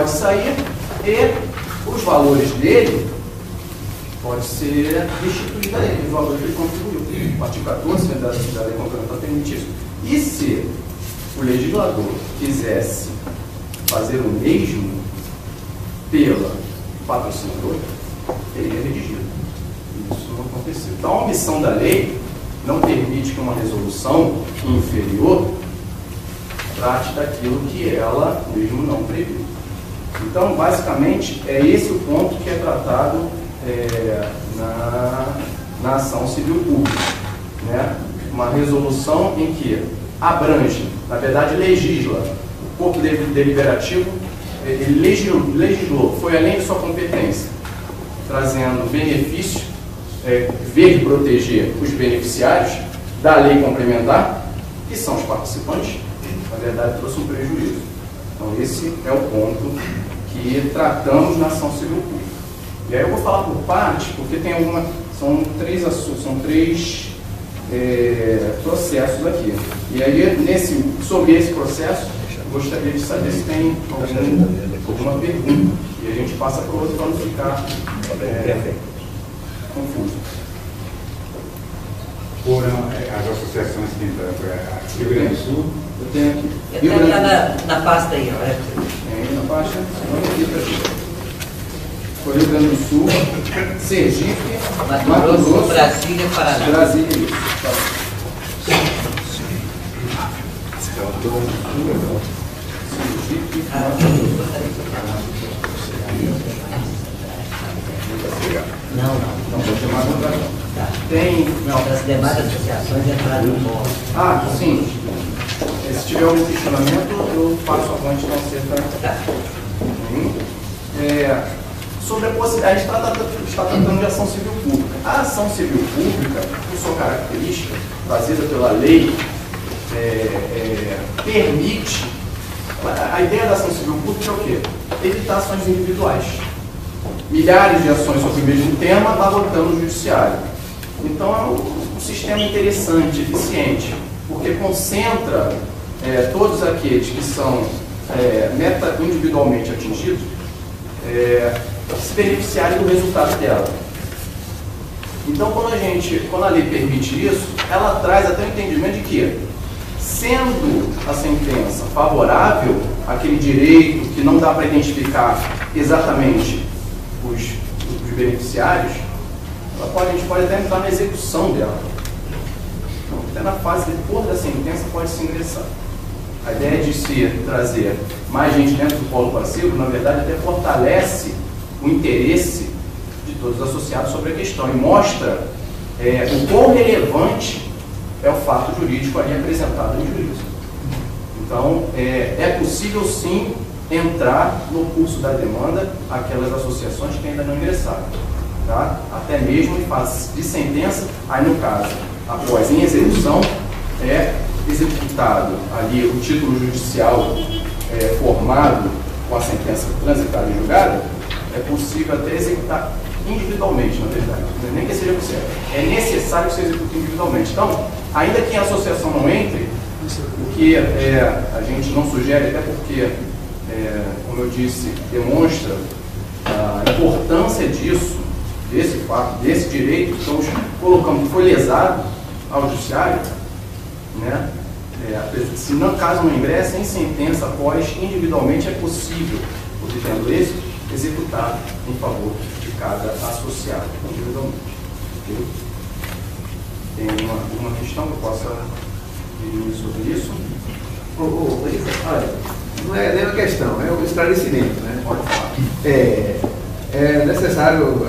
pode sair e os valores dele pode ser restituído a ele, os valores que ele contribuiu. O artigo 14 da Lei Complementar permite isso. E se o legislador quisesse fazer o mesmo pela patrocinadora, ele ia redigir. Isso não aconteceu. Então, a omissão da lei não permite que uma resolução inferior trate daquilo que ela mesmo não previu. Então, basicamente, é esse o ponto que é tratado na ação civil pública, né? Uma resolução em que abrange, na verdade, legisla. O corpo deliberativo, ele legislou, foi além de sua competência, trazendo benefício, ver e proteger os beneficiários da lei complementar, que são os participantes, na verdade, trouxe um prejuízo. Então, esse é o ponto que tratamos na ação civil pública. E aí eu vou falar por partes, porque tem são três processos aqui. E aí, sobre esse processo, eu gostaria de saber se tem alguma pergunta. E a gente passa para o outro para não ficar confuso. Foram as associações que entraram Rio Grande do Sul? Eu tenho aqui. Na pasta aí, olha. Tem na pasta? Foi Rio Grande do Sul, Sergipe, Mato Grosso, Brasília e Paraná. Brasília, isso. Sergipe, Não. Não, pode chamar contra não. Tem. Não, das demais associações entraram no móvel. Ah, sim. Se tiver algum questionamento, eu faço a ponte na certa. Sobre a possibilidade, a gente está tratando de ação civil pública. A ação civil pública, por sua característica, trazida pela lei, permite. A ideia da ação civil pública é o quê? Evitar ações individuais. Milhares de ações sobre o mesmo tema abarrotando o judiciário. Então é um sistema interessante, eficiente, porque concentra todos aqueles que são individualmente atingidos se beneficiarem do resultado dela. Então, quando a lei permite isso, ela traz até o entendimento de que, sendo a sentença favorável àquele direito que não dá para identificar exatamente os beneficiários, a gente pode até entrar na execução dela. Até na fase depois da sentença pode-se ingressar. A ideia de se trazer mais gente dentro do polo passivo, na verdade, até fortalece o interesse de todos os associados sobre a questão e mostra o quão relevante é o fato jurídico ali apresentado em juízo. Então, é possível sim entrar no curso da demanda aquelas associações que ainda não ingressaram, tá? Até mesmo em fase de sentença, aí no caso, após em execução, executado ali o título judicial formado com a sentença transitada e julgada, é possível até executar individualmente, na verdade, nem que seja possível. É necessário que se execute individualmente. Então, ainda que a associação não entre, o que a gente não sugere, até porque, como eu disse, demonstra a importância desse fato, desse direito que estamos colocando, que foi lesado ao judiciário, né? Se não, caso não ingresse, em sentença após, individualmente é possível, obtendo êxito, executar em favor de cada associado, individualmente. Okay? Tem alguma questão que eu possa dizer sobre isso? Olha, não é nem uma questão, é um esclarecimento, né? Pode falar. É necessário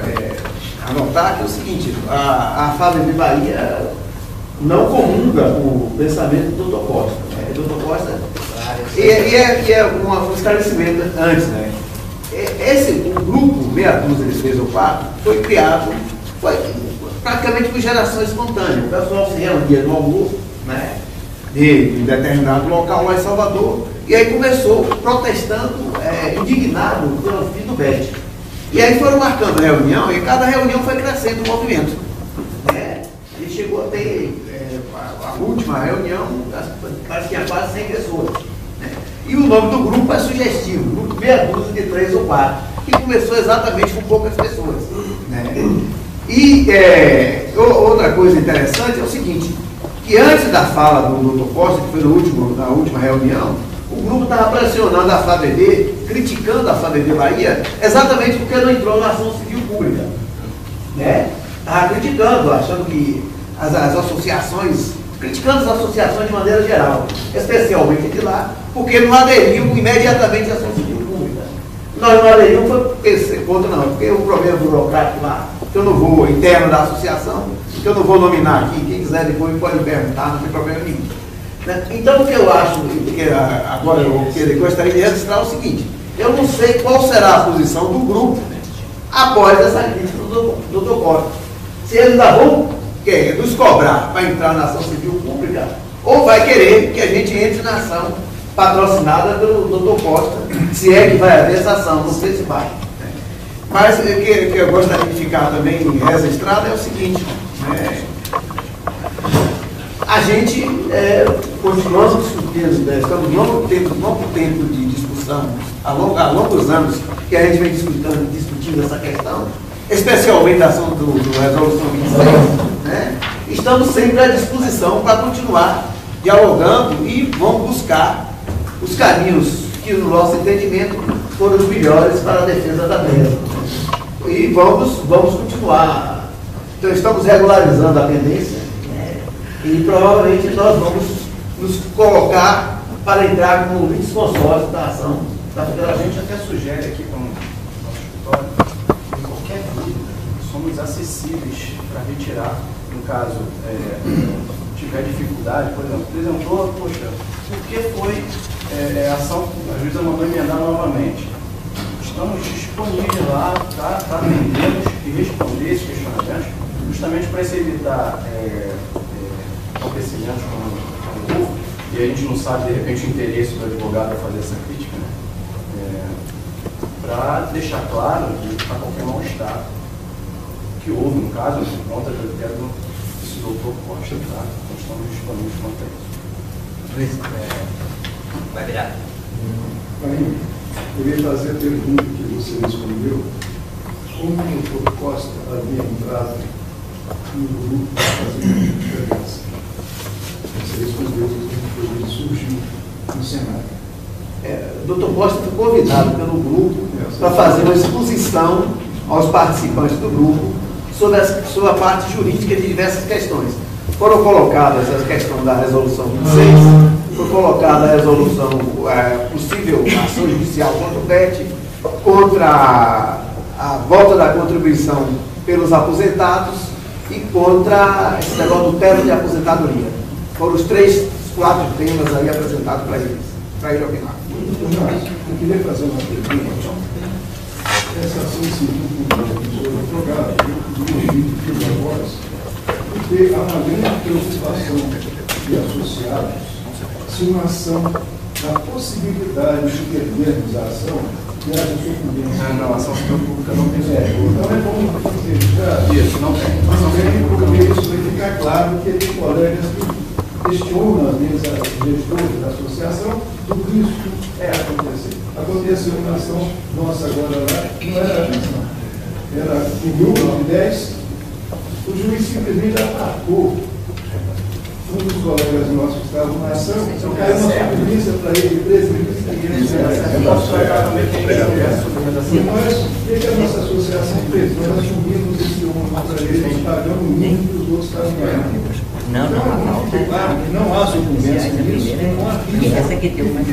anotar que é o seguinte, a Fábio de Bahia não comunga o pensamento do Dr. Costa. Né? Dr. Costa. E é um esclarecimento antes, né? O grupo, meia dúzia de 3 ou 4, foi criado praticamente por geração espontânea. O pessoal se reunia no almoço, né? De determinado local lá em Salvador, e aí começou protestando, indignado pelo fim do BET. E aí foram marcando reunião, e cada reunião foi crescendo o movimento. E chegou a ter a última reunião, parece que tinha quase 100 pessoas. Né? E o nome do grupo é sugestivo, grupo meia dúzia de 3 ou 4, que começou exatamente com poucas pessoas. Né? E outra coisa interessante é o seguinte, que antes da fala do Dr. Costa, que foi na última reunião, o grupo estava pressionando a FABD, criticando a FABD Bahia, exatamente porque não entrou na ação civil pública. Né? Estava criticando, achando que as associações, criticando as associações de maneira geral, especialmente de lá, porque não aderiam imediatamente à ação civil pública. Nós não aderimos foi contra não, porque o problema burocrático lá, que eu não vou, interno da associação, que eu não vou nominar aqui, quem quiser depois pode perguntar, não tem problema nenhum. Né? Então o que eu acho, que agora eu gostaria de registrar o seguinte, eu não sei qual será a posição do grupo após essa crítica do Dr. Costa. Se eles ainda vão nos cobrar para entrar na ação civil pública, ou vai querer que a gente entre na ação patrocinada pelo Dr. Costa, se é que vai haver essa ação, não sei se vai. Mas o que eu gostaria de ficar também registrado é o seguinte, a gente continuamos discutindo, estamos longo tempo de discussão, há longos anos que a gente vem discutindo essa questão, especialmente a ação do Resolução 26, né? Estamos sempre à disposição para continuar dialogando e vamos buscar os caminhos que, no nosso entendimento, foram os melhores para a defesa da terra. E vamos continuar. Então, estamos regularizando a pendência, e provavelmente nós vamos nos colocar para entrar como litisconsórcio da ação da A Federação. gente até sugere aqui com o nosso escritório, em qualquer dúvida, somos acessíveis para retirar, no caso, tiver dificuldade, por exemplo, apresentou, poxa, por que foi a ação, a juíza mandou emendar novamente? Estamos disponíveis lá para atendermos e responder esses questionamentos, justamente para se evitar acontecimentos como o Rufo, e a gente não sabe, de repente, o interesse do advogado a fazer essa crítica, né? Para deixar claro para qualquer mal-estar que houve, no caso, por conta do doutor Costa, tá? Nós estamos disponíveis quanto a isso. Luiz, vai virar. Marinho, eu queria fazer a pergunta que você respondeu. Como o doutor Costa havia entrado no grupo para fazer uma diferença? Você respondeu que ele surgiu no Senado. O Dr. Costa foi convidado pelo grupo para fazer uma exposição aos participantes do grupo sobre a parte jurídica de diversas questões. Foram colocadas a questão da resolução 26, foi colocada a resolução possível ação judicial contra o BET, contra a volta da contribuição pelos aposentados e contra esse negócio do teto de aposentadoria. Foram os 4 temas aí apresentados para ele opinar. Eu queria fazer uma pergunta. Essa ação civil pública foi jogada do ouvido de agora, porque há uma grande preocupação de associados se uma ação, na possibilidade de perdermos a ação, que haja sucumbência. Não, a ação civil pública não tem Então é bom registrar. Isso, não tem. A ação civil pública não Porque isso vai ficar claro que tem colegas que questionam as gestores da associação do risco acontecer. Aconteceu uma ação nossa agora lá, não era ação. Era em 1910, o juiz simplesmente atacou um dos colegas nossos que estavam na ação, caiu uma polícia para ele, 13 mil reais. Eu posso tratar também quem quiser sobre a E nós, o que a nossa associação fez? Nós assumimos esse ônibus para eles, pagando o mínimo que os outros estavam ganhando. Não, Então, é muito claro que não há sucumbência nisso, não há E essa aqui deu mais.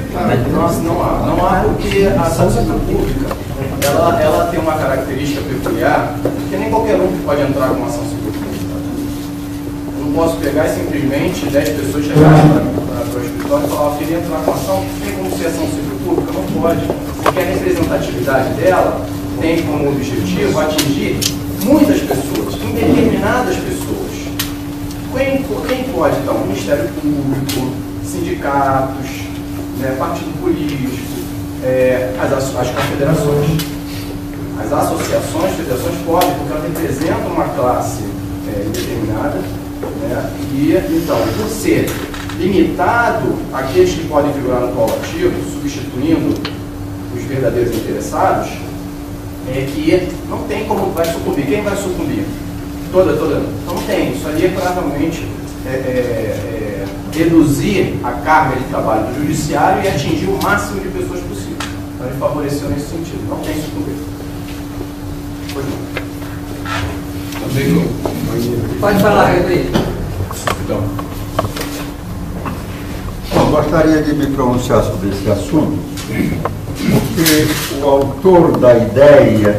Não há porque a ação civil pública ela tem uma característica peculiar que nem qualquer um pode entrar com uma ação civil pública. Eu não posso pegar e simplesmente 10 pessoas chegarem para o escritório e falar que queria entrar com ação, tem como ser ação civil pública? Não pode. Porque a representatividade dela tem como objetivo atingir muitas pessoas, indeterminadas pessoas. Quem pode? Então, o Ministério Público, sindicatos, partido político, as confederações. As associações, federações podem, porque elas representam uma classe determinada, e então, por ser limitado àqueles que podem figurar no polo ativo, substituindo os verdadeiros interessados, é que não tem como vai sucumbir. Quem vai sucumbir? Toda. Então não tem. Isso ali é para realmente reduzir a carga de trabalho do judiciário e atingir o máximo de pessoas possível. Então ele favoreceu nesse sentido. Não tem sucumbir. Pois não. Pode falar, Rodrigo. Então. Bom, gostaria de me pronunciar sobre esse assunto, porque o autor da ideia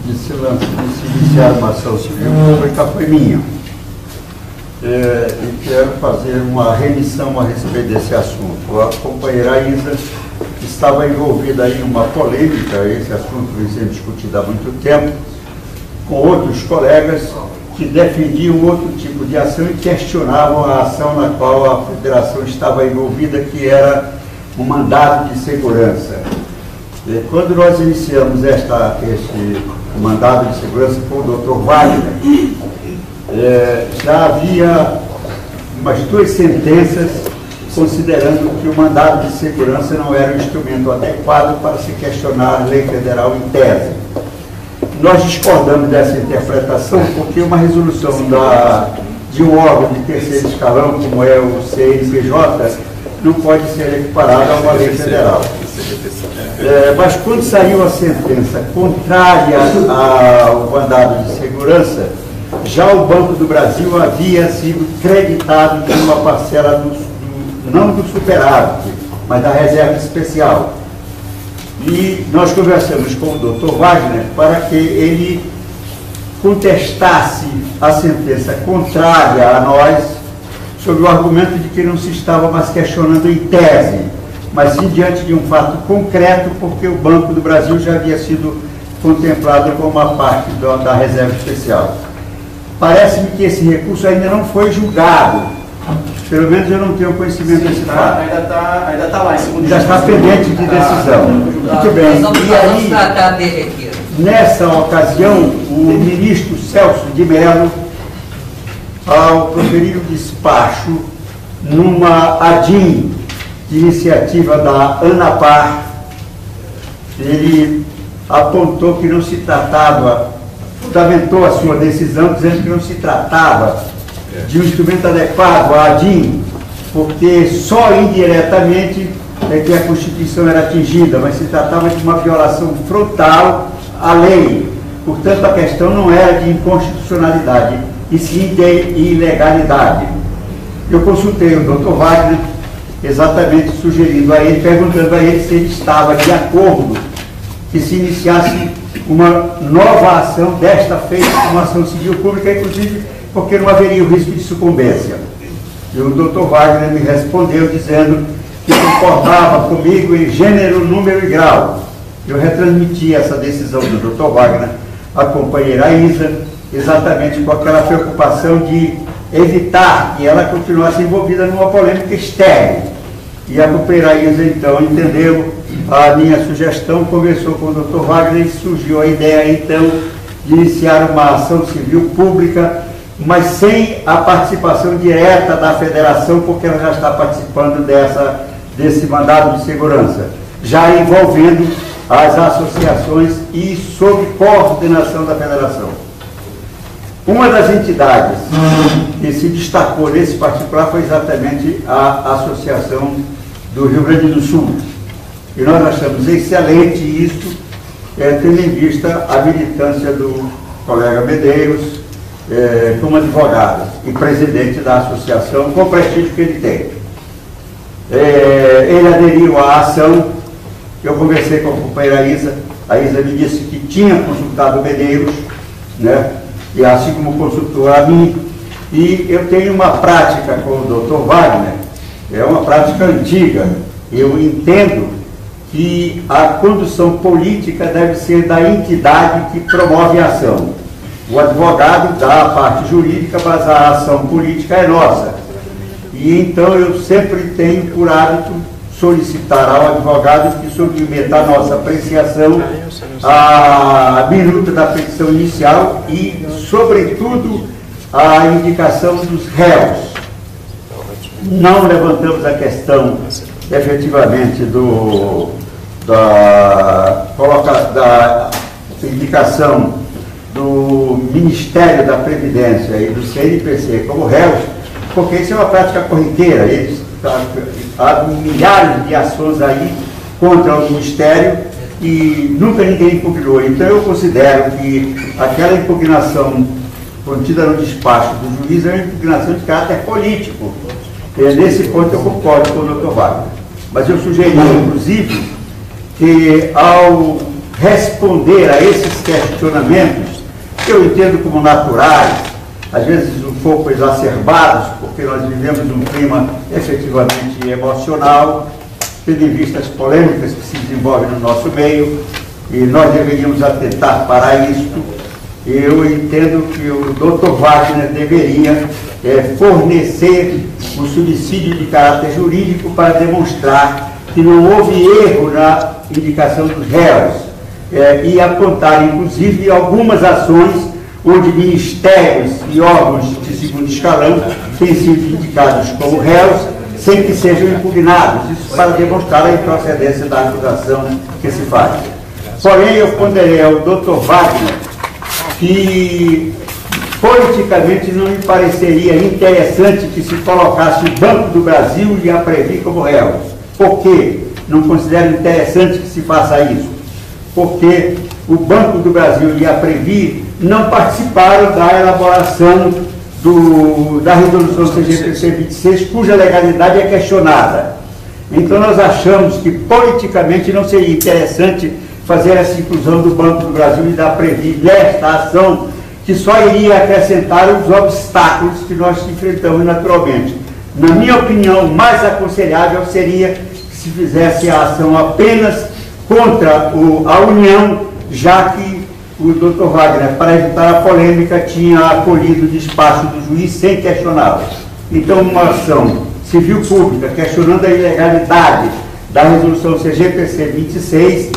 de se iniciar uma ação civil pública foi minha. E quero fazer uma remissão a respeito desse assunto. A companheira Isa estava envolvida em uma polêmica, esse assunto vem sendo discutido há muito tempo, com outros colegas que defendiam outro tipo de ação e questionavam a ação na qual a federação estava envolvida, que era um mandado de segurança. E quando nós iniciamos este mandado de segurança com o Dr. Wagner, já havia umas 2 sentenças considerando que o mandado de segurança não era um instrumento adequado para se questionar a lei federal em tese. Nós discordamos dessa interpretação porque uma resolução de um órgão de terceiro escalão, como é o CNPJ, não pode ser equiparada a uma lei federal. Mas quando saiu a sentença contrária ao mandado de segurança, já o Banco do Brasil havia sido creditado de uma parcela não do superávit, mas da reserva especial. E nós conversamos com o Dr. Wagner para que ele contestasse a sentença contrária a nós, sob o argumento de que não se estava mais questionando em tese, mas sim diante de um fato concreto, porque o Banco do Brasil já havia sido contemplado como uma parte da reserva especial. Parece-me que esse recurso ainda não foi julgado. Pelo menos eu não tenho conhecimento desse fato. Ainda está lá em segundo. Já está pendente de decisão. Muito bem. E aí, nessa ocasião, o ministro Celso de Mello, ao proferir o despacho numa ADIM de iniciativa da ANAPAR, ele apontou que não se tratava, fundamentou a sua decisão dizendo que não se tratava de um instrumento adequado à ADIM, porque só indiretamente é que a Constituição era atingida, mas se tratava de uma violação frontal à lei. Portanto, a questão não era de inconstitucionalidade, e sim de ilegalidade. Eu consultei o Dr. Wagner, exatamente sugerindo a ele, perguntando a ele se ele estava de acordo que se iniciasse uma nova ação, desta feita, uma ação civil pública, inclusive porque não haveria o risco de sucumbência. E o Dr. Wagner me respondeu dizendo que concordava comigo em gênero, número e grau. Eu retransmiti essa decisão do Dr. Wagner à companheira Isa, exatamente com aquela preocupação de evitar que ela continuasse envolvida numa polêmica estéril. E a companheira Isa, então, entendeu a minha sugestão, conversou com o Dr. Wagner e surgiu a ideia, então, de iniciar uma ação civil pública, mas sem a participação direta da federação, porque ela já está participando desse mandado de segurança, já envolvendo as associações e sob coordenação da federação. Uma das entidades que se destacou nesse particular foi exatamente a Associação do Rio Grande do Sul. E nós achamos excelente isso, tendo em vista a militância do colega Medeiros, como advogado e presidente da associação, com o prestígio que ele tem. Ele aderiu à ação. Eu conversei com a companheira Isa, a Isa me disse que tinha consultado o Medeiros, né? E assim como consultou a mim, e eu tenho uma prática com o Dr. Wagner, é uma prática antiga. Eu entendo que a condução política deve ser da entidade que promove a ação. O advogado dá a parte jurídica, mas a ação política é nossa. E então eu sempre tenho por hábito solicitar ao advogado que submeta a nossa apreciação a minuta da petição inicial e, sobretudo, a indicação dos réus. não levantamos a questão, efetivamente, da indicação do Ministério da Previdência e do CNPC como réus, porque isso é uma prática corriqueira. Há milhares de ações aí contra o Ministério e nunca ninguém impugnou. Então eu considero que aquela impugnação contida no despacho do juiz é uma impugnação de caráter político. Nesse ponto eu concordo com o Dr. Wagner. Mas eu sugeri, inclusive, que ao responder a esses questionamentos, que eu entendo como naturais, às vezes um pouco exacerbados, porque nós vivemos um clima efetivamente emocional, tendo em vista as polêmicas que se desenvolvem no nosso meio, e nós deveríamos atentar para isto. Eu entendo que o Dr. Wagner deveria fornecer um subsídio de caráter jurídico para demonstrar que não houve erro na indicação dos réus, e apontar, inclusive, algumas ações onde ministérios e órgãos de segundo escalão têm sido indicados como réus sem que sejam impugnados. Isso para demonstrar a improcedência da acusação que se faz. Porém, eu ponderei ao Dr. Wagner que politicamente não me pareceria interessante que se colocasse o Banco do Brasil e a Previ como réu. Por quê? Não considero interessante que se faça isso. Porque o Banco do Brasil e a Previ não participaram da elaboração da resolução CGPC 26, cuja legalidade é questionada. Então nós achamos que politicamente não seria interessante fazer essa inclusão do Banco do Brasil e da Previ nesta ação, que só iria acrescentar os obstáculos que nós enfrentamos naturalmente. Na minha opinião, mais aconselhável seria que se fizesse a ação apenas contra a União, já que o Dr. Wagner, para evitar a polêmica, tinha acolhido o despacho do juiz sem questioná-lo. Então, uma ação civil pública questionando a ilegalidade da resolução CGPC 26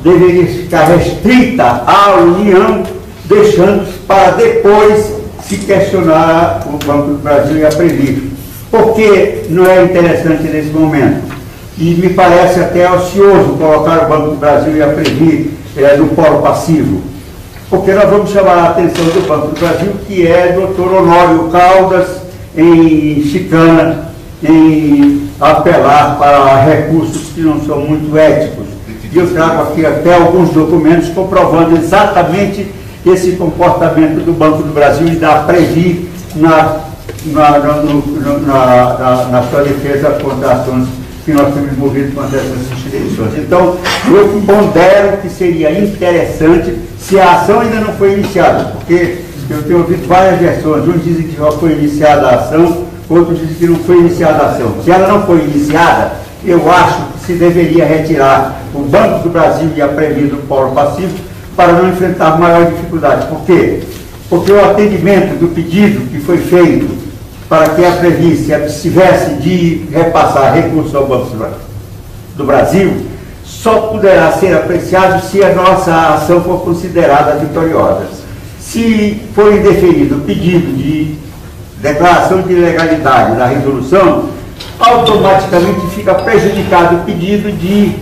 deveria ficar restrita à União, deixando para depois se questionar o Banco do Brasil e a Previ. Por que não é interessante nesse momento? E me parece até ocioso colocar o Banco do Brasil e a Previ no polo passivo. Porque nós vamos chamar a atenção do Banco do Brasil, que é Dr. Honório Caldas, em chicana, em apelar para recursos que não são muito éticos. E eu trago aqui até alguns documentos comprovando exatamente esse comportamento do Banco do Brasil e da Previ na sua defesa contra ações que nós temos movido contra essas instituições. Então, eu pondero que seria interessante, se a ação ainda não foi iniciada, porque eu tenho ouvido várias versões, uns dizem que já foi iniciada a ação, outros dizem que não foi iniciada a ação. Se ela não foi iniciada, eu acho que se deveria retirar o Banco do Brasil e a Previ do polo passivo para não enfrentar maior dificuldade. Por quê? Porque o atendimento do pedido que foi feito para que a Previ se abstivesse de repassar recursos ao Banco do Brasil só poderá ser apreciado se a nossa ação for considerada vitoriosa. Se for indeferido o pedido de declaração de ilegalidade da resolução, automaticamente fica prejudicado o pedido de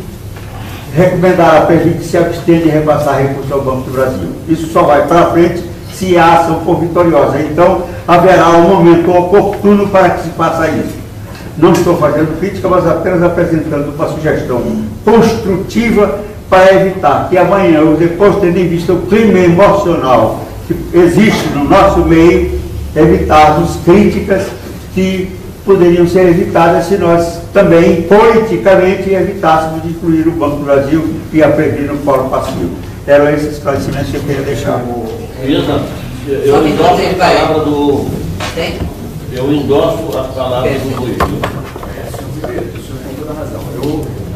recomendar a Previ que se abstenha de repassar recursos ao Banco do Brasil. Isso só vai para frente se a ação for vitoriosa. Então, haverá um momento oportuno para que se faça isso. Não estou fazendo crítica, mas apenas apresentando uma sugestão construtiva para evitar que amanhã ou depois, tendo em vista o clima emocional que existe no nosso meio, evitarmos críticas que poderiam ser evitadas se nós também, politicamente, evitássemos de incluir o Banco do Brasil e a Previ no polo passivo. Eram esses esclarecimentos que eu queria deixar. Eu endosso a palavra do... Eu endosso a palavra do Luiz. O senhor tem toda a razão. Eu,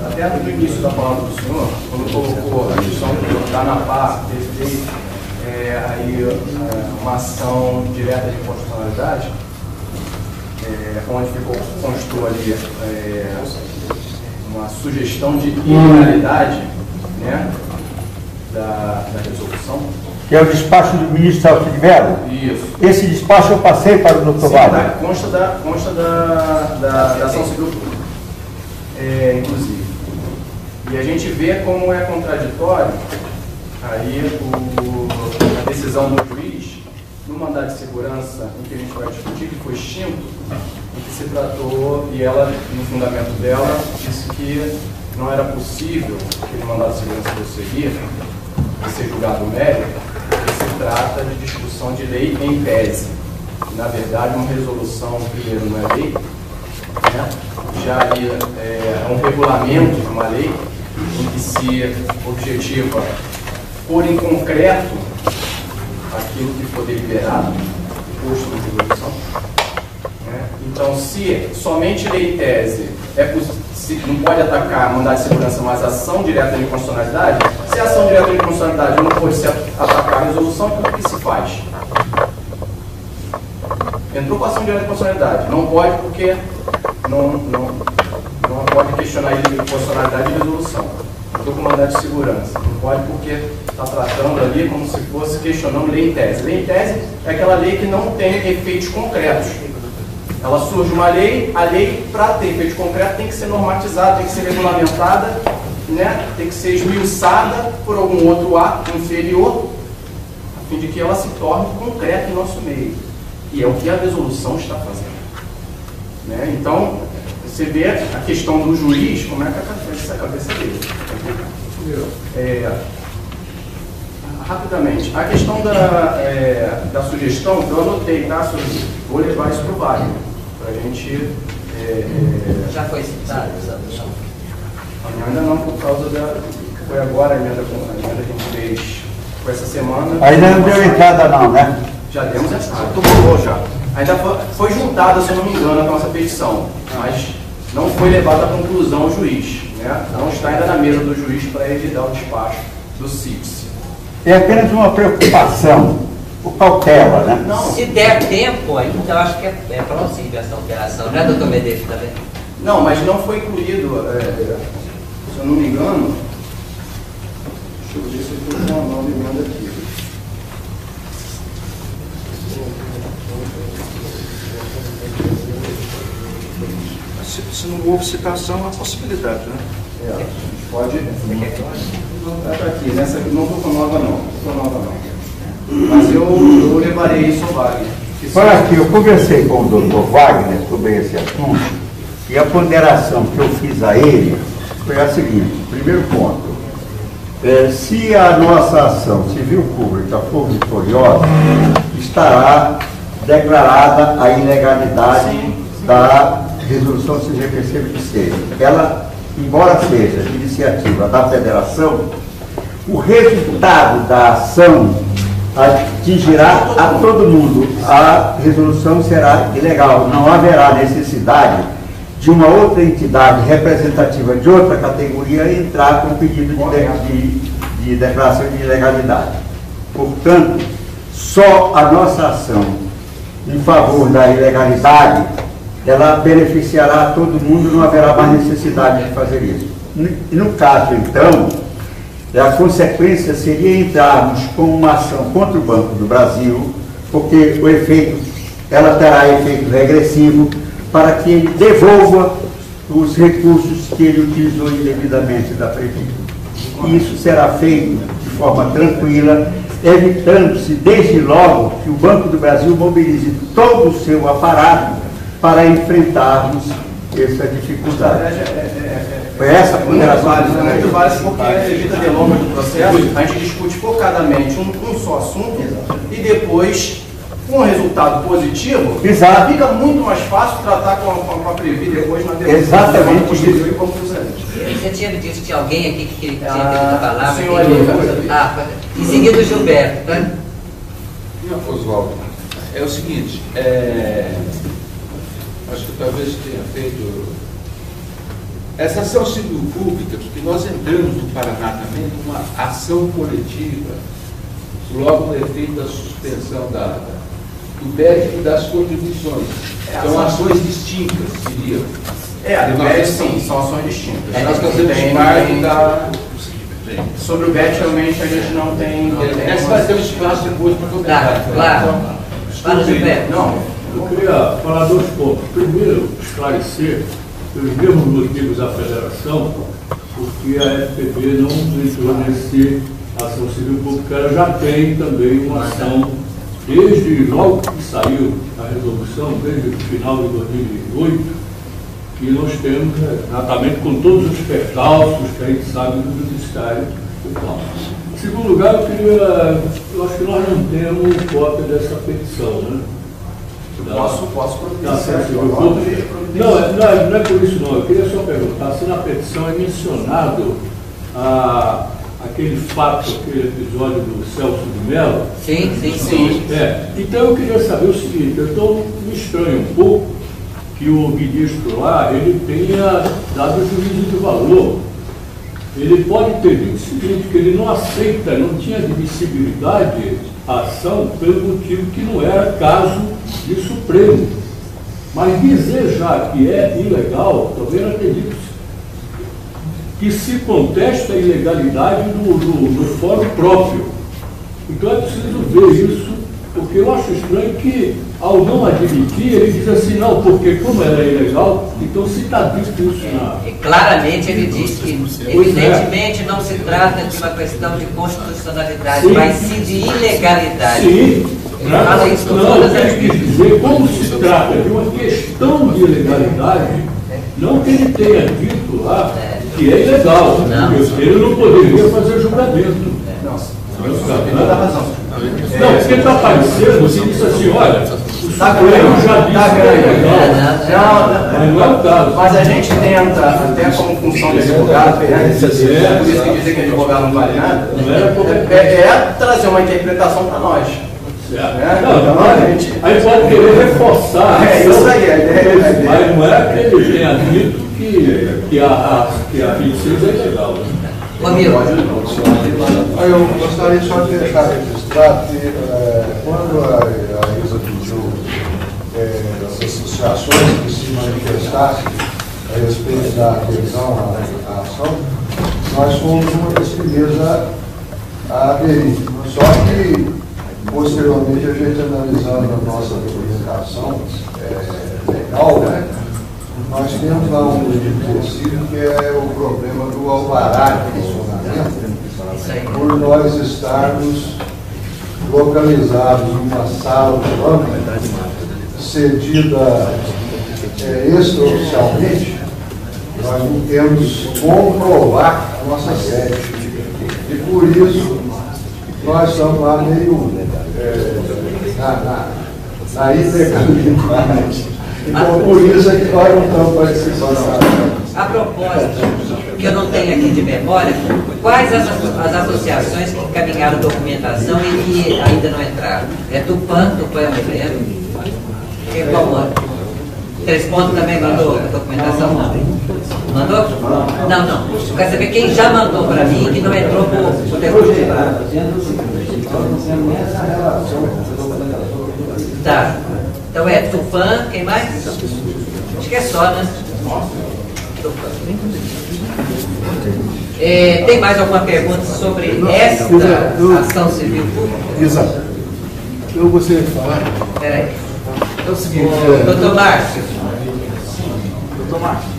até no início da palavra do senhor, quando colocou a questão da ANAPAR ter feito uma ação direta de inconstitucionalidade, onde constou ali uma sugestão de ilegalidade, né? da resolução. Que é o despacho do ministro Celso de Mello? Isso. Esse despacho eu passei para o doutor Wagner. Consta da ação civil pública, inclusive. E a gente vê como é contraditório aí a decisão do juiz no mandado de segurança em que a gente vai discutir, que foi extinto, em que se tratou, e ela, no fundamento dela, disse que não era possível aquele mandado de segurança prosseguir, de ser julgado mérito, porque se trata de discussão de lei em tese. Na verdade, uma resolução, primeiro, não é lei, né? Já é um regulamento de uma lei, em que se objetiva pôr em concreto aquilo que for deliberado, posto na resolução. Né? Então, se somente lei em tese não pode atacar mandado de segurança, mas ação direta de inconstitucionalidade, se a ação direta de inconstitucionalidade não pode se atacar a resolução, então o que se faz? Entrou com ação direta de inconstitucionalidade, não pode porque não pode questionar a inconstitucionalidade de resolução. Entrou com mandado de segurança, não pode porque está tratando ali como se fosse questionando lei em tese. Lei em tese é aquela lei que não tem efeitos concretos. Ela surge uma lei, a lei, para ter efeito concreto, tem que ser normatizada, tem que ser regulamentada, né? Tem que ser esmiuçada por algum outro ato inferior, a fim de que ela se torne concreta em nosso meio. E é o que a resolução está fazendo. Né? Então, você vê a questão do juiz, como é que é a cabeça dele. Rapidamente, a questão da sugestão, eu anotei, tá? Vou levar isso para o Wagner, para a gente... Já foi citado essa questão? Ainda não, por causa da... Foi agora a emenda que a gente fez, foi essa semana. Ainda não deu entrada não, né? Já demos entrada, tomou já. Ainda foi juntada, se eu não me engano, a nossa petição, mas não foi levada à conclusão o juiz, né? Não está ainda na mesa do juiz para ele dar o despacho do CIPSE. É apenas uma preocupação, por cautela, né? Não. Se der tempo, aí, então acho que é plausível essa operação, né, doutor Medeiros, também? Não, mas não foi incluído, se eu não me engano, deixa eu ver se eu estou com a nova emenda aqui. Se não houve citação, é uma possibilidade, né? Pode. Não está aqui, nessa aqui não estou com nova não. Mas eu levarei isso ao Wagner. Olha aqui, eu conversei com o doutor Wagner sobre esse assunto e a ponderação que eu fiz a ele foi a seguinte: primeiro ponto, se a nossa ação civil pública for vitoriosa, estará declarada a ilegalidade da resolução CGPC 26. Ela, embora seja de iniciativa da federação, o resultado da ação atingirá a todo mundo. A resolução será ilegal. Não haverá necessidade de uma outra entidade representativa de outra categoria entrar com pedido de declaração de ilegalidade. Portanto, só a nossa ação em favor da ilegalidade, ela beneficiará a todo mundo, não haverá mais necessidade de fazer isso. E no caso, então, a consequência seria entrarmos com uma ação contra o Banco do Brasil, porque ela terá efeito regressivo para que ele devolva os recursos que ele utilizou indevidamente da Prefeitura. E isso será feito de forma tranquila, evitando-se desde logo que o Banco do Brasil mobilize todo o seu aparato para enfrentarmos essa dificuldade. Foi essa a ponderação? É muito válido porque evita delongas do processo, a gente discute focadamente um só assunto e depois, com um resultado positivo, exato, fica muito mais fácil tratar com a Previ depois na devolução. Exatamente isso. E conclusões. Você tinha me dito que tinha alguém aqui que tinha pedido a palavra? Senhor ali. Em seguida o Gilberto. Né? Oswaldo, é o seguinte, acho que talvez tenha feito essa ação civil pública, porque nós entramos no Paraná também numa ação coletiva, logo no efeito da suspensão do BED e das contribuições. São ações distintas, diria. A BED sim, são ações distintas. Nós fazemos parte Sobre o BET, realmente a gente não tem. Essa vai ter um espaço depois para comentar. Claro. Fala, Gilberto. Não. Eu queria falar dois pontos. Primeiro, esclarecer os mesmos motivos da federação, porque a FPB não entrou nesse ação civil pública, ela já tem também uma ação, desde logo que saiu a resolução, desde o final de 2008, que nós temos exatamente com todos os percalços que a gente sabe do judiciário. Em segundo lugar, eu acho que nós não temos cópia dessa petição, né? Posso providenciar. Não é por isso não. Eu queria só perguntar se na petição é mencionado aquele fato, aquele episódio do Celso de Mello. Sim. Então eu queria saber o seguinte, me estranho um pouco que o ministro lá, ele tenha dado juízo de valor. Ele pode ter dito o seguinte, que ele não aceita, não tinha admissibilidade a ação pelo motivo que não era caso de Supremo. Mas dizer já que é ilegal, também não acredito que se contesta a ilegalidade do fórum próprio. Então é preciso ver isso, porque eu acho estranho que, ao não admitir, ele diz assim, não, porque como era ilegal, então se está dito isso na... Claramente ele diz que, evidentemente, não se trata de uma questão de constitucionalidade, sim, mas sim de ilegalidade. Sim. Ele fala isso com não, todas as ele quer dizer, como se trata de uma questão de ilegalidade, não que ele tenha dito lá que é ilegal, ele não poderia fazer julgamento. Tem toda a razão. Não, porque está aparecendo, você disse assim, olha, o Supremo já disse que é legal. Mas não é o caso. Mas a gente tenta, até como função de advogado, por isso que dizer que advogado não vale nada, é trazer uma interpretação para nós. Aí pode querer reforçar. Isso aí, a ideia. Mas não é que ele tenha dito que a 26 é ilegal. Eu gostaria só de deixar registrado que quando a Isa pediu as associações que se manifestassem a respeito da adesão à ação, nós fomos uma das primeiras a aderir. Só que, posteriormente, a gente analisando a nossa documentação legal, né? Nós temos lá um princípio que é o problema do alvará de funcionamento, por nós estarmos localizados numa sala urbana cedida extraoficialmente, nós não temos como provar a nossa sede. E por isso nós estamos lá meio na ilegalidade. Então, por isso é que nós não estamos participando. A propósito, que eu não tenho aqui de memória, quais as associações que encaminharam documentação e que ainda não entraram? É Tupã é um exemplo. E qual outro? Três Pontos também mandou a documentação? Mandou? Não. Eu quero saber quem já mandou para mim e que não entrou por deputado. Tá. Então é Tupã, quem mais? Acho que é só, né? Tem mais alguma pergunta sobre esta ação civil pública? Exato. Eu gostaria de falar. Peraí. É o seguinte. Doutor Márcio. Doutor Márcio.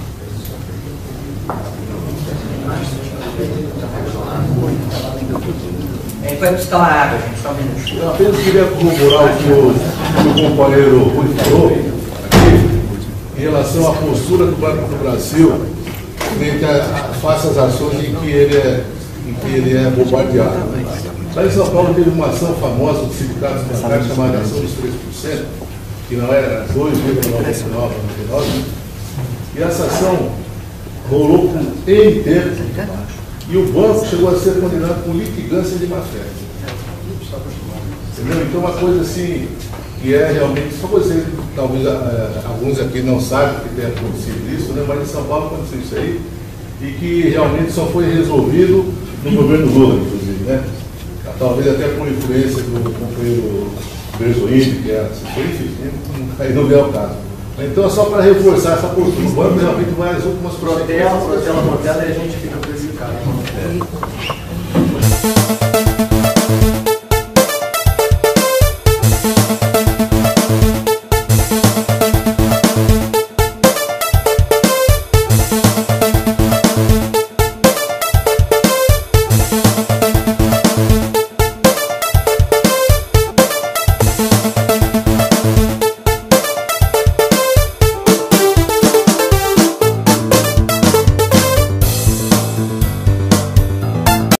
Foi buscar uma água, gente, só um minuto. Eu apenas queria corroborar o que o companheiro Rui falou aqui, em relação à postura do Banco do Brasil face às ações em que ele é bombardeado. Lá em São Paulo teve uma ação famosa do sindicato bancário chamada Ação dos 3%, que não era 2,99, e essa ação rolou por N tempo. E o banco chegou a ser condenado por litigância de má-fé. Entendeu? Então, uma coisa assim, que é realmente, só você, talvez alguns aqui não sabem que tem acontecido isso, né? Mas em São Paulo aconteceu isso aí, e que realmente só foi resolvido no governo Lula, inclusive, né? Talvez até por influência do companheiro Berzoini, que era assessor, enfim, aí não veio ao caso. Então, é só para reforçar essa postura. O banco realmente vai às últimas protela, e a gente fica prejudicado. aí.